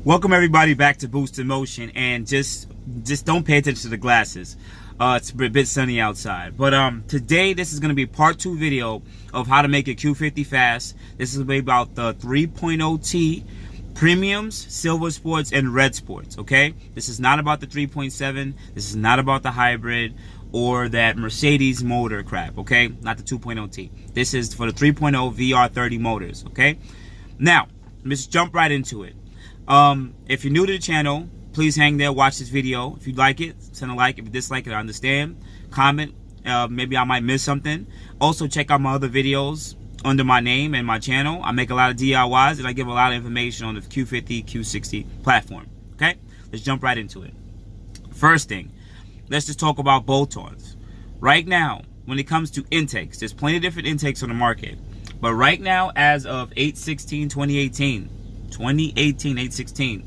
Welcome everybody back to Boost in Motion, and just don't pay attention to the glasses. It's a bit sunny outside. But today this is going to be part 2 video of how to make a Q50 fast. This is going to be about the 3.0T premiums, silver sports, and red sports. Okay, this is not about the 3.7. This is not about the hybrid or that Mercedes motor crap. Okay, not the 2.0T. This is for the 3.0 VR30 motors. Okay, now let's jump right into it. If you're new to the channel, please hang there, watch this video. If you like it, send a like. If you dislike it, I understand. Comment, maybe I might miss something. Also, check out my other videos under my name and my channel. I make a lot of DIYs and I give a lot of information on the Q50 q60 platform. Okay, let's jump right into it. First thing, let's just talk about bolt-ons. Right now, when it comes to intakes, there's plenty of different intakes on the market. But right now, as of 8/16/2018, 8/16,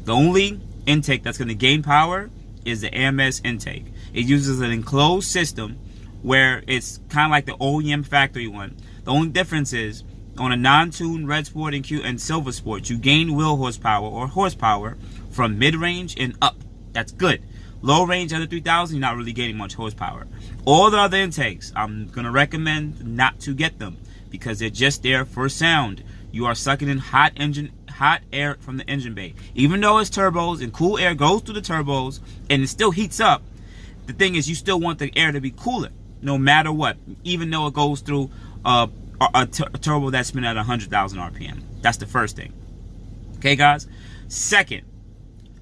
the only intake that's going to gain power is the AMS intake. It uses an enclosed system where it's kind of like the OEM factory one. The only difference is on a non-tuned red sport and silver sport, you gain wheel horsepower or horsepower from mid-range and up. That's good. Low range under 3,000, you're not really gaining much horsepower. All the other intakes, I'm going to recommend not to get them because they're just there for sound. You are sucking in hot air from the engine bay. Even though it's turbos and cool air goes through the turbos and it still heats up, the thing is you still want the air to be cooler no matter what, even though it goes through a turbo that's been at 100,000 RPM. That's the first thing. Okay, guys. Second,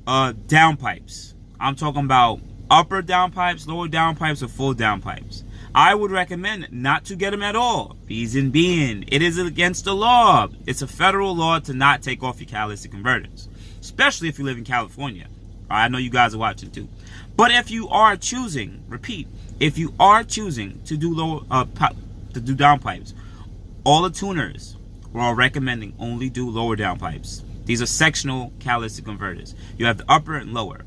downpipes. I'm talking about upper downpipes, lower downpipes, or full downpipes. I would recommend not to get them at all. Reason being, it is against the law. It's a federal law to not take off your catalytic converters, especially if you live in California. I know you guys are watching too. But if you are choosing, repeat, if you are choosing to do downpipes, all the tuners are recommending only do lower downpipes. These are sectional catalytic converters. You have the upper and lower.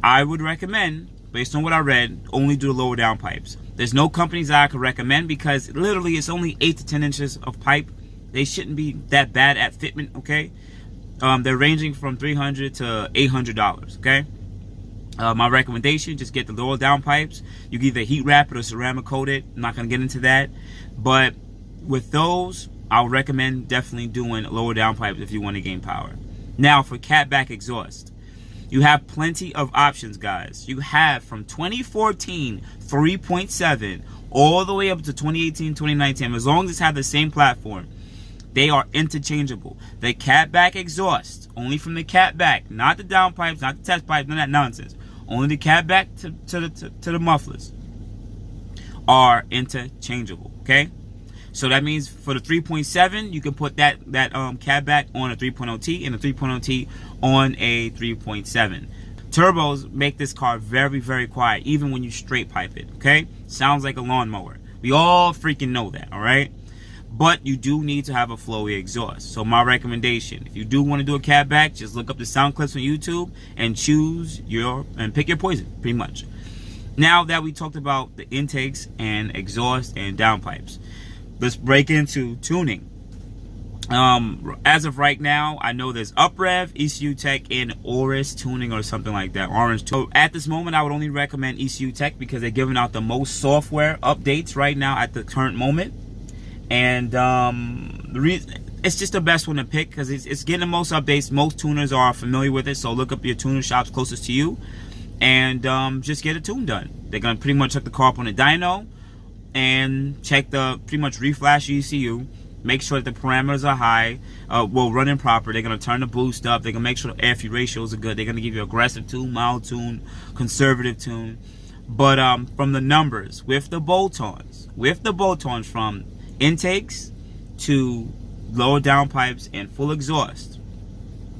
I would recommend, based on what I read, only do the lower downpipes. There's no companies that I could recommend because literally it's only 8 to 10 inches of pipe. They shouldn't be that bad at fitment, okay? They're ranging from $300 to $800, okay? My recommendation, just get the lower downpipes. You can either heat wrap it or ceramic coat it. I'm not going to get into that. But with those, I would recommend definitely doing lower downpipes if you want to gain power. Now for Catback exhaust. You have plenty of options, guys. You have from 2014 3.7 all the way up to 2018, 2019. As long as they have the same platform, they are interchangeable. The Catback exhaust, only from the Catback, not the downpipes, not the test pipes, none of that nonsense. Only the Catback to the mufflers are interchangeable. Okay, so that means for the 3.7, you can put that Catback on a 3.0T and a 3.0T on a 3.7. Turbos make this car very, very quiet, even when you straight pipe it. Okay, sounds like a lawnmower. We all freaking know that, all right? But you do need to have a flowy exhaust. So my recommendation, if you do want to do a Catback, just look up the sound clips on YouTube and pick your poison, pretty much. Now that we talked about the intakes and exhaust and downpipes, let's break into tuning. As of right now, I know there's UpRev, ECU Tech, and Oris Tuning or something like that. Orange. So at this moment, I would only recommend ECU Tech because they're giving out the most software updates right now at the current moment. And the reason it's just the best one to pick because it's getting the most updates. Most tuners are familiar with it, so look up your tuner shops closest to you and just get a tune done. They're gonna pretty much hook the car up on a dyno and check pretty much reflash ECU. Make sure that the parameters are high, running proper. They're going to turn the boost up. They're going to make sure the air fuel ratios are good. They're going to give you aggressive tune, mild tune, conservative tune. But from the numbers, with the bolt-ons from intakes to lower downpipes and full exhaust,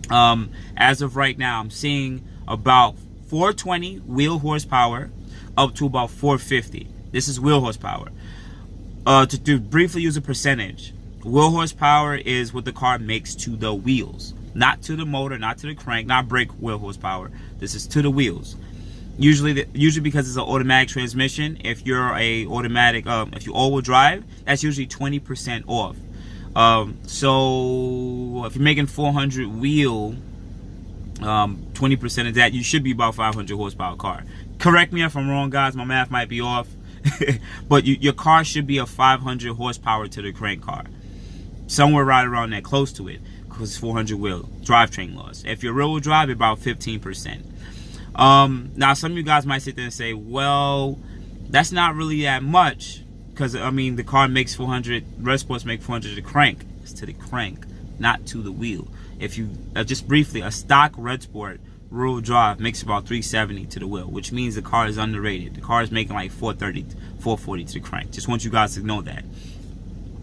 as of right now, I'm seeing about 420 wheel horsepower up to about 450. This is wheel horsepower. To briefly use a percentage, wheel horsepower is what the car makes to the wheels, not to the motor, not to the crank, not brake wheel horsepower. This is to the wheels. Usually because it's an automatic transmission. If you're a automatic, if you all-wheel drive, that's usually 20% off. So if you're making 400 wheel 20% of that, you should be about 500 horsepower car. Correct me if I'm wrong, guys. My math might be off. But your car should be a 500 horsepower to the crank car. Somewhere right around there, close to it, because it's 400 wheel drivetrain laws. If you're rear-wheel drive, about 15%. Now, some of you guys might sit there and say, well, that's not really that much, because, I mean, the car makes 400, REDSPORTs make 400 to the crank. It's to the crank, not to the wheel. If you, just briefly, a stock REDSPORT rear-wheel drive makes about 370 to the wheel, which means the car is underrated. The car is making like 430, 440 to the crank. Just want you guys to know that.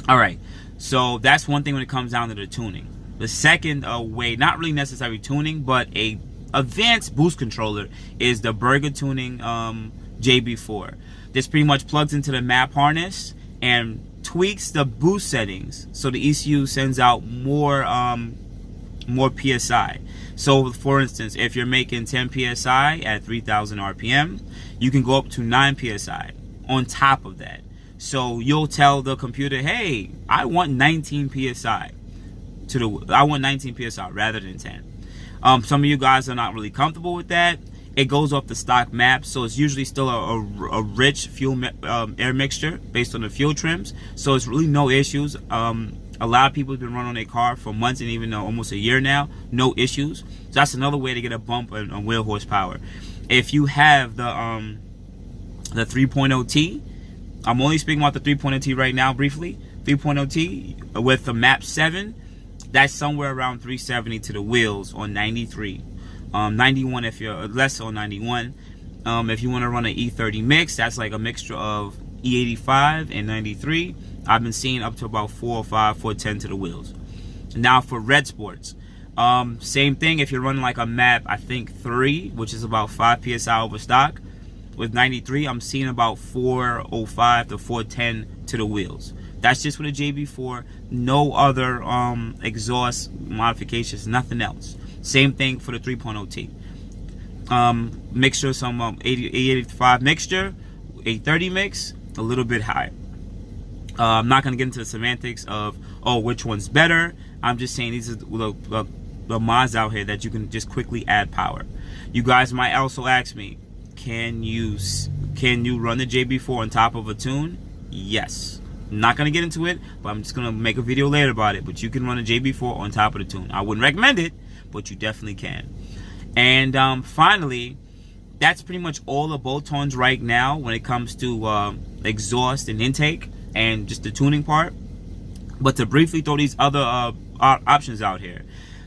All right. So that's one thing when it comes down to the tuning. The second way, not really necessary tuning, but a advanced boost controller, is the Burger Tuning JB4. This pretty much plugs into the map harness and tweaks the boost settings so the ECU sends out more PSI. So for instance, if you're making 10 PSI at 3000 RPM, you can go up to 9 PSI on top of that. So you'll tell the computer, hey, I want 19 PSI I want 19 PSI rather than 10. Some of you guys are not really comfortable with that. It goes off the stock map, so it's usually still a rich fuel air mixture based on the fuel trims. So it's really no issues. A lot of people have been running on their car for months and even almost a year now, no issues. So that's another way to get a bump on wheel horsepower. If you have the 3.0T, I'm only speaking about the 3.0T right now briefly. 3.0T with the map 7, that's somewhere around 370 to the wheels on 93. 91 if you're less on 91. If you want to run an E30 mix, that's like a mixture of E85 and 93. I've been seeing up to about 405, 410 to the wheels. Now for REDSPORTs, same thing. If you're running like a map, I think 3, which is about 5 PSI over stock, with 93, I'm seeing about 405 to 410 to the wheels. That's just with a JB4. No other exhaust modifications, nothing else. Same thing for the 3.0T. Mixture, some 85 mixture, 830 mix, a little bit higher. I'm not going to get into the semantics of, oh, which one's better. I'm just saying these are the mods out here that you can just quickly add power. You guys might also ask me, can you run the JB4 on top of a tune? Yes. I'm not going to get into it, but I'm just going to make a video later about it. But you can run a JB4 on top of the tune. I wouldn't recommend it, but you definitely can. And finally, that's pretty much all the both tones right now when it comes to exhaust and intake and just the tuning part. But to briefly throw these other options out here.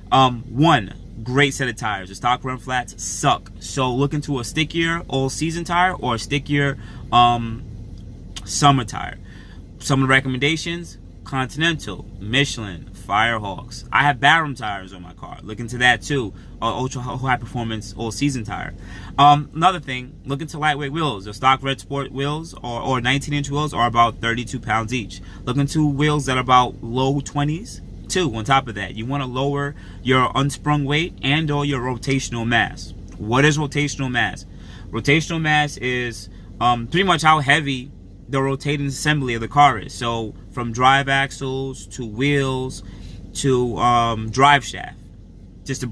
One, great set of tires. The stock run flats suck. So look into a stickier all-season tire or a stickier summer tire. Some of the recommendations: Continental, Michelin, Firehawks. I have BARUM tires on my car. Look into that too. Ultra high performance all-season tire. Another thing, look into lightweight wheels. The stock REDSPORT wheels or 19-inch wheels are about 32 pounds each. Look into wheels that are about low 20s. Too, on top of that, you want to lower your unsprung weight and or your rotational mass. What is rotational mass? Rotational mass is pretty much how heavy the rotating assembly of the car is. So from drive axles to wheels to drive shaft, just to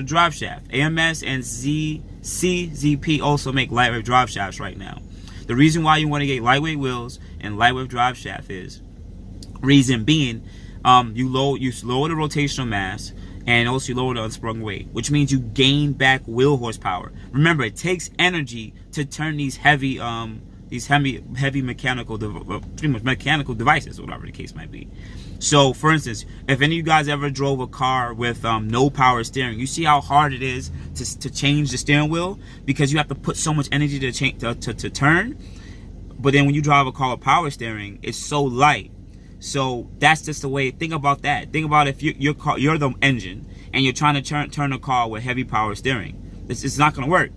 drive shaft. AMS and CZP also make lightweight drive shafts right now. The reason why you want to get lightweight wheels and lightweight drive shaft is, reason being, you lower the rotational mass and also you lower the unsprung weight, which means you gain back wheel horsepower. Remember, it takes energy to turn these heavy mechanical, pretty much mechanical devices, whatever the case might be. So, for instance, if any of you guys ever drove a car with no power steering, you see how hard it is to change the steering wheel because you have to put so much energy to turn. But then when you drive a car with power steering, it's so light. So that's just the way. Think about that. Think about if you're the engine and you're trying to turn a car with heavy power steering. It's not going to work.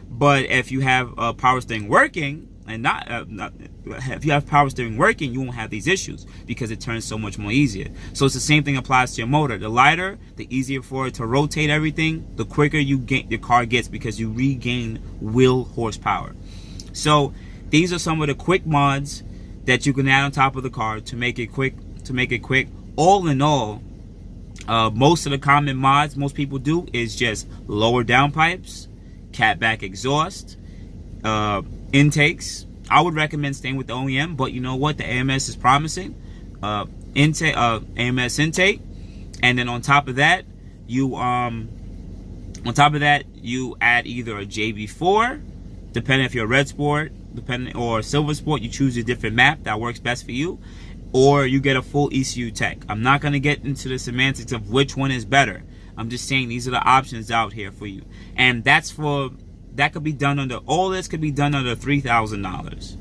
But if you have power steering working, and if you have power steering working, you won't have these issues because it turns so much more easier. So it's the same thing applies to your motor. The lighter, the easier for it to rotate everything, the quicker your car gets because you regain wheel horsepower. So these are some of the quick mods that you can add on top of the car to make it quick. All in all, Most of the common mods most people do is just lower downpipes, catback exhaust, intakes. I would recommend staying with the OEM, but you know what? The AMS is promising. AMS intake, and then on top of that, you add either a JB4, depending if you're a REDSPORT, or Silver Sport. You choose a different map that works best for you, or you get a full ECU tech. I'm not going to get into the semantics of which one is better. I'm just saying these are the options out here for you, and that could be done under, all this could be done under $3,000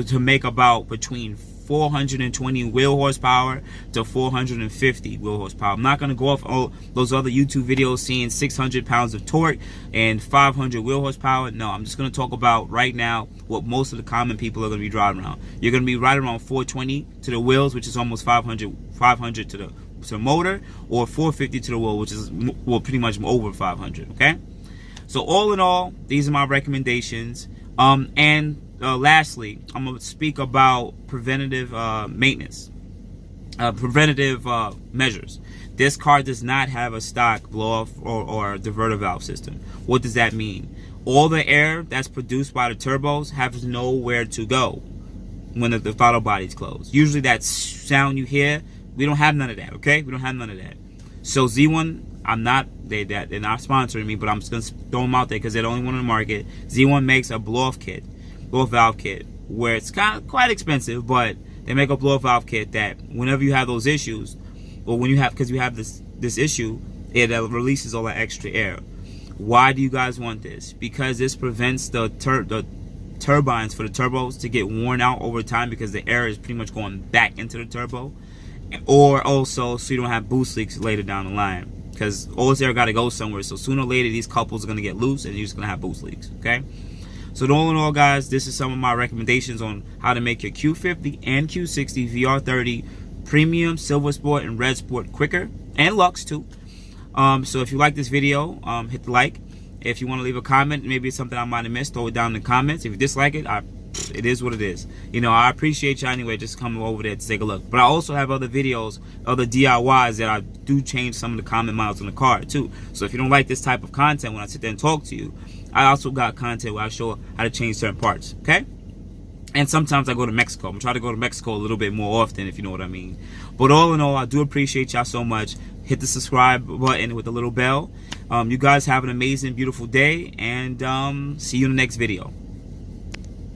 to make about between 420 wheel horsepower to 450 wheel horsepower. I'm not going to go off all those other YouTube videos seeing 600 pounds of torque and 500 wheel horsepower. No, I'm just going to talk about right now what most of the common people are going to be driving around. You're going to be riding around 420 to the wheels, which is almost 500 to the motor, or 450 to the wheel, which is, well, pretty much over 500. Okay, so all in all, these are my recommendations. Lastly, I'm going to speak about preventative maintenance, preventative measures. This car does not have a stock blow-off or diverter valve system. What does that mean? All the air that's produced by the turbos has nowhere to go when the throttle body's closed. Usually that sound you hear, we don't have none of that, okay? We don't have none of that. So Z1, they're not sponsoring me, but I'm just going to throw them out there because they're the only one on the market. Z1 makes a blow-off valve kit, where it's quite expensive, but they make a blow-off valve kit that whenever you have those issues, or because you have this issue, it releases all that extra air. Why do you guys want this? Because this prevents the turbines for the turbos to get worn out over time, because the air is pretty much going back into the turbo, or also so you don't have boost leaks later down the line, because all this air got to go somewhere. So sooner or later these couples are going to get loose and you're just going to have boost leaks. Okay, so all in all, guys, this is some of my recommendations on how to make your Q50 and Q60 VR30 Premium, Silver Sport, and REDSPORT quicker, and Lux too. So if you like this video, hit the like. If you want to leave a comment, maybe it's something I might have missed, throw it down in the comments. If you dislike it, it is what it is. You know, I appreciate you anyway just coming over there to take a look. But I also have other videos, other DIYs that I do change some of the common models on the car too. So if you don't like this type of content when I sit there and talk to you, I also got content where I show how to change certain parts, okay? And sometimes I go to Mexico. I'm trying to go to Mexico a little bit more often, if you know what I mean. But all in all, I do appreciate y'all so much. Hit the subscribe button with the little bell. You guys have an amazing, beautiful day, and see you in the next video.